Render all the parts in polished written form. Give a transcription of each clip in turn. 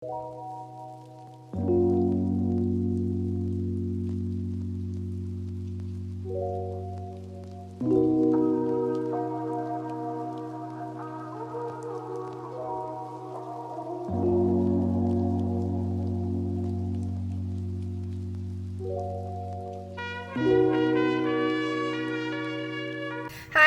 Hi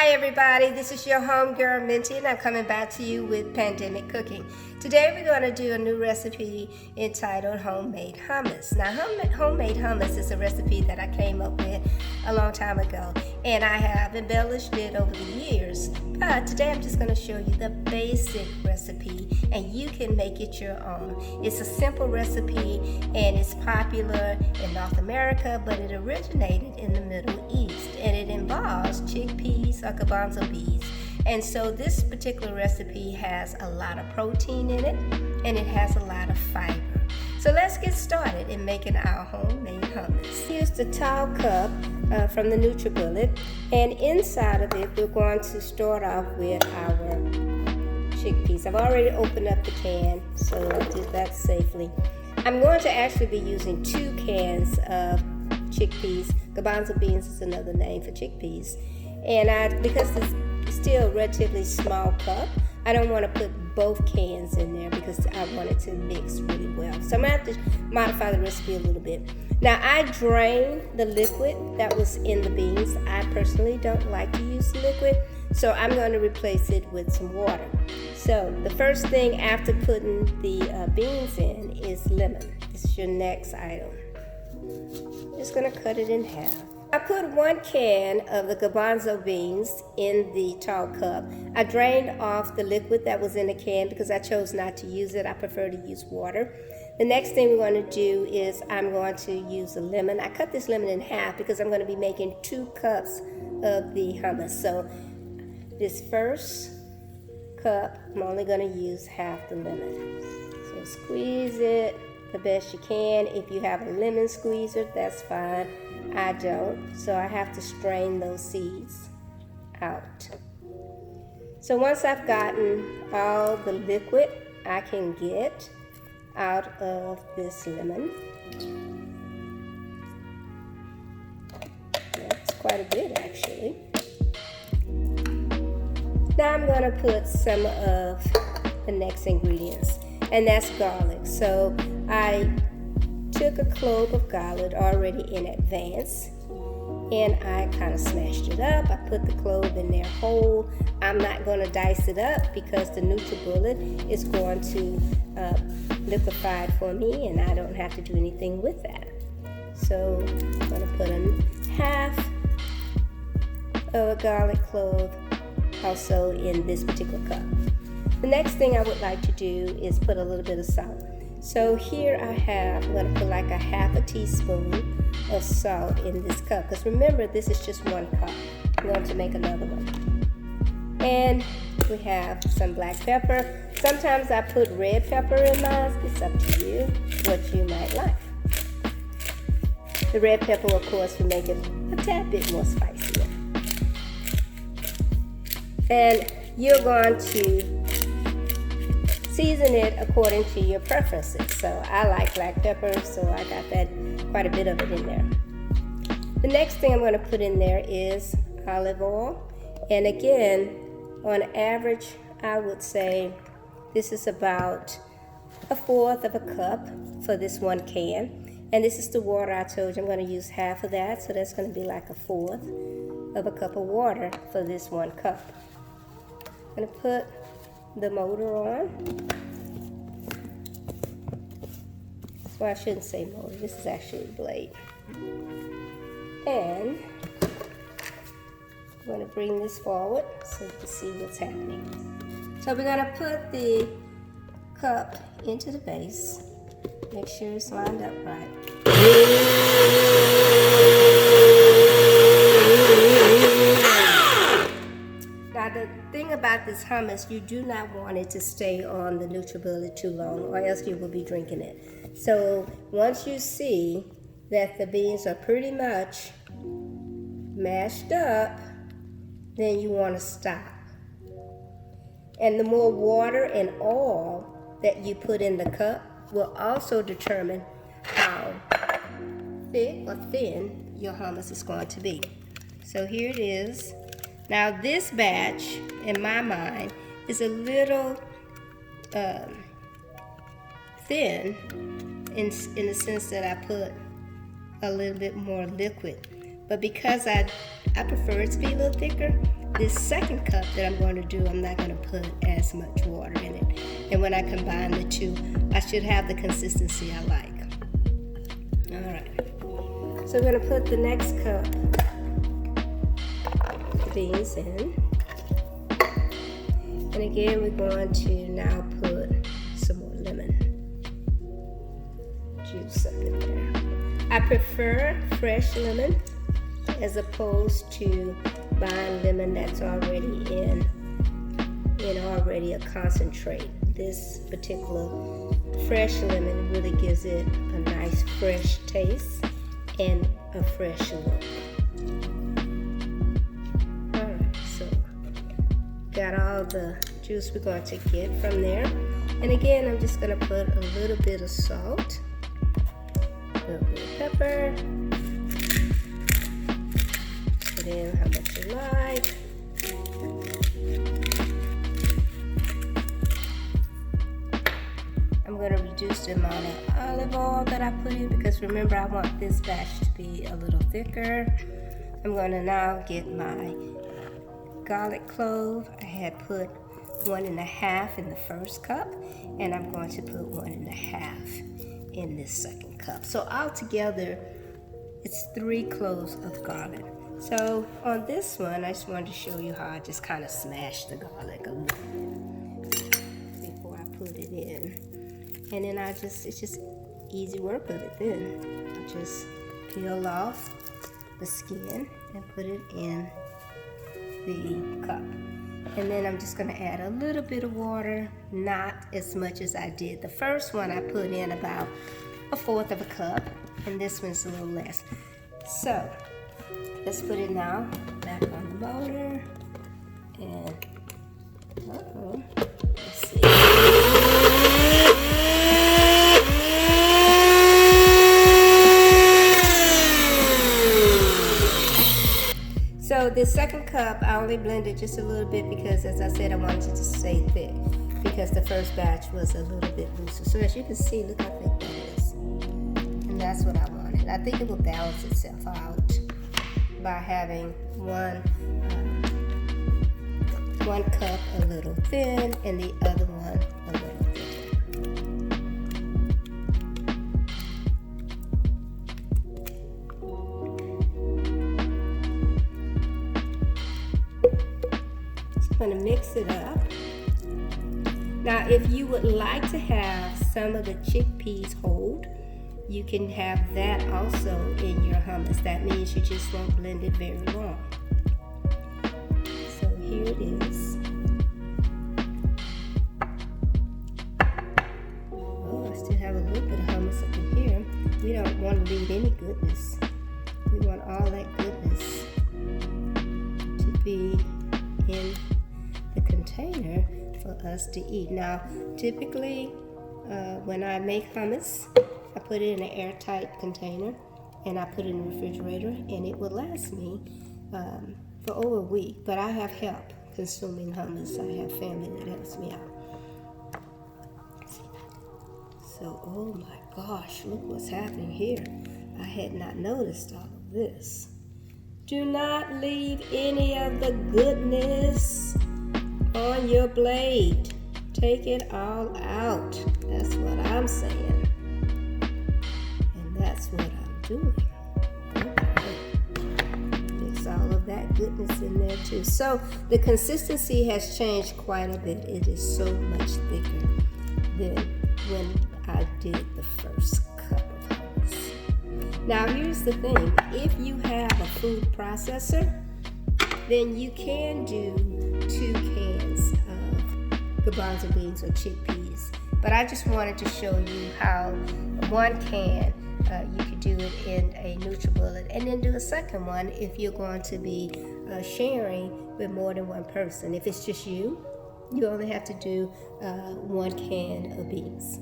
everybody, this is your homegirl Minty and I'm coming back to you with Pandemic Cooking. Today we're going to do a new recipe entitled Homemade Hummus. Now homemade hummus is a recipe that I came up with a long time ago and I have embellished it over the years. But today I'm just going to show you the basic recipe and you can make it your own. It's a simple recipe and it's popular in North America, but it originated in the Middle East and it involves chickpeas or garbanzo beans. And so this particular recipe has a lot of protein in it and it has a lot of fiber. So let's get started in making our homemade hummus. Here's the tall cup from the NutriBullet, and inside of it we're going to start off with our chickpeas. I've already opened up the can, so I'll do that safely. I'm going to actually be using 2 cans of chickpeas. Garbanzo beans is another name for chickpeas. And because it's still a relatively small cup, I don't want to put both cans in there because I want it to mix really well. So I'm going to have to modify the recipe a little bit. Now I drained the liquid that was in the beans. I personally don't like to use liquid, so I'm going to replace it with some water. So the first thing after putting the beans in is lemon. This is your next item. I'm just going to cut it in half. I put 1 can of the garbanzo beans in the tall cup. I drained off the liquid that was in the can because I chose not to use it. I prefer to use water. The next thing we're going to do is I'm going to use a lemon. I cut this lemon in half because I'm going to be making 2 cups of the hummus. So this first cup, I'm only going to use half the lemon. So squeeze it the best you can. If you have a lemon squeezer, that's fine. I don't, so I have to strain those seeds out. So once I've gotten all the liquid I can get out of this lemon, that's quite a bit actually. Now I'm going to put some of the next ingredients, and that's garlic. So I took a clove of garlic already in advance and I kind of smashed it up. I put the clove in there whole. I'm not going to dice it up because the NutriBullet is going to liquefy it for me and I don't have to do anything with that. So I'm going to put in half of a garlic clove also in this particular cup. The next thing I would like to do is put a little bit of salt. So here I'm going to put like a half a teaspoon of salt in this cup. Because remember, this is just 1 cup. I'm going to make another one. And we have some black pepper. Sometimes I put red pepper in mine. It's up to you what you might like. The red pepper, of course, will make it a tad bit more spicier. And you're going to season it according to your preferences. So I like black pepper, so I got that quite a bit of it in there. The next thing I'm going to put in there is olive oil. And again, on average, I would say this is about 1/4 of a cup for this 1 can. And this is the water I told you. I'm going to use half of that, so that's going to be like 1/4 of a cup of water for this 1 cup. I'm going to put the motor on. Well, I shouldn't say motor. This is actually a blade. And I'm going to bring this forward so you can see what's happening. So we're going to put the cup into the base. Make sure it's lined up right. Now the thing about this hummus, you do not want it to stay on the NutriBullet too long or else you will be drinking it. So once you see that the beans are pretty much mashed up, then you want to stop. And the more water and oil that you put in the cup, will also determine how thick or thin your hummus is going to be. So here it is. Now this batch, in my mind, is a little thin in the sense that I put a little bit more liquid. But because I prefer it to be a little thicker, this second cup that I'm going to do, I'm not going to put as much water in it. And when I combine the two, I should have the consistency I like. All right. So I'm going to put the next cup of beans in. And again, we're going to now put some more lemon juice up in there. I prefer fresh lemon as opposed to buying lemon that's already in already a concentrate. This particular fresh lemon really gives it a nice fresh taste and a fresh look. Alright, so got all the juice we're going to get from there. And again, I'm just going to put a little bit of salt, a little bit of pepper. Put in how much you like. I'm going to reduce the amount of olive oil that I put in because remember I want this batch to be a little thicker. I'm going to now get my garlic clove. I had put 1.5 in the first cup, and I'm going to put 1.5 in this second cup. So altogether, it's 3 cloves of garlic. So on this one, I just wanted to show you how I just kind of smashed the garlic a little before I put it in. And then it's just easy work of it then. I just peel off the skin and put it in the cup. And then I'm just gonna add a little bit of water, not as much as I did. The first one I put in about 1/4 of a cup, and this one's a little less. So let's put it now back on the motor, and let's see. So the second cup, I only blended just a little bit because, as I said, I wanted it to stay thick because the first batch was a little bit looser. So as you can see, look how thick that is. And that's what I wanted. I think it will balance itself out by having one cup a little thin and the other one a little thicker. I'm going to mix it up. Now, if you would like to have some of the chickpeas hold, you can have that also in your hummus. That means you just won't blend it very long. So here it is. Oh, I still have a little bit of hummus up in here. We don't want to leave any goodness. We want all that goodness to be in the container for us to eat. Now, typically, when I make hummus, I put it in an airtight container and I put it in the refrigerator, and it will last me for over a week. But I have help consuming hummus. I have family that helps me out. So, oh my gosh, look what's happening here. I had not noticed all of this. Do not leave any of the goodness on your blade. Take it all out. That's what I'm saying. And that's what I'm doing. Okay. Mix all of that goodness in there too. So the consistency has changed quite a bit. It is so much thicker than when I did the first cup of hummus. Now here's the thing. If you have a food processor, then you can do 2 cans of garbanzo beans or chickpeas. But I just wanted to show you how 1 can, you could do it in a NutriBullet, and then do a second one if you're going to be sharing with more than one person. If it's just you only have to do 1 can of beans.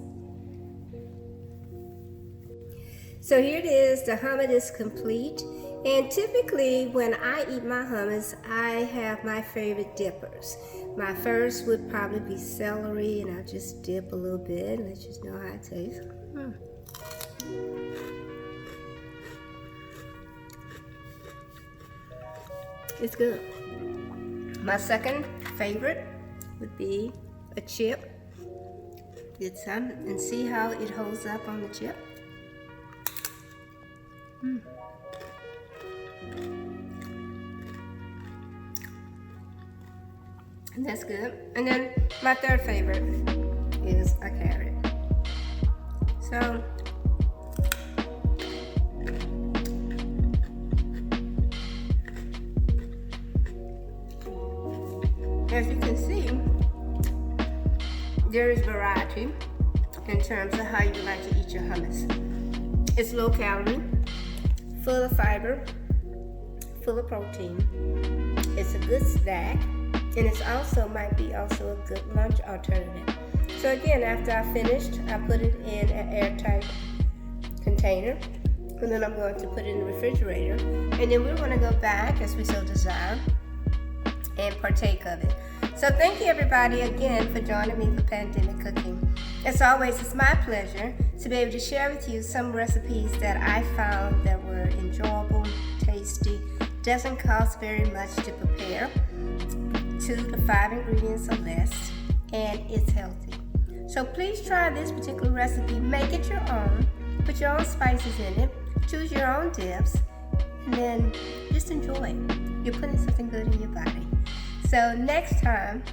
So here it is, the hummus is complete. And typically when I eat my hummus, I have my favorite dippers. My first would probably be celery, and I'll just dip a little bit and let you know how it tastes. It's good. My second favorite would be a chip. Get some and see how it holds up on the chip. And that's good. And then my third favorite is a carrot. So as you can see, there is variety in terms of how you like to eat your hummus. It's low calorie, full of fiber, full of protein. It's a good snack, and it's also might be also a good lunch alternative. So again, after I finished, I put it in an airtight container, and then I'm going to put it in the refrigerator, and then we're going to go back as we so desire and partake of it. So thank you everybody again for joining me for Pandemic Cooking. As always, it's my pleasure to be able to share with you some recipes that I found that were enjoyable, tasty, doesn't cost very much to prepare, 2 to 5 ingredients or less, and it's healthy. So please try this particular recipe, make it your own, put your own spices in it, choose your own dips, and then just enjoy it. You're putting something good in your body. So next time,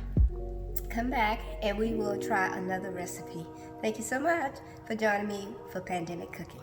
come back and we will try another recipe. Thank you so much for joining me for Pandemic Cooking.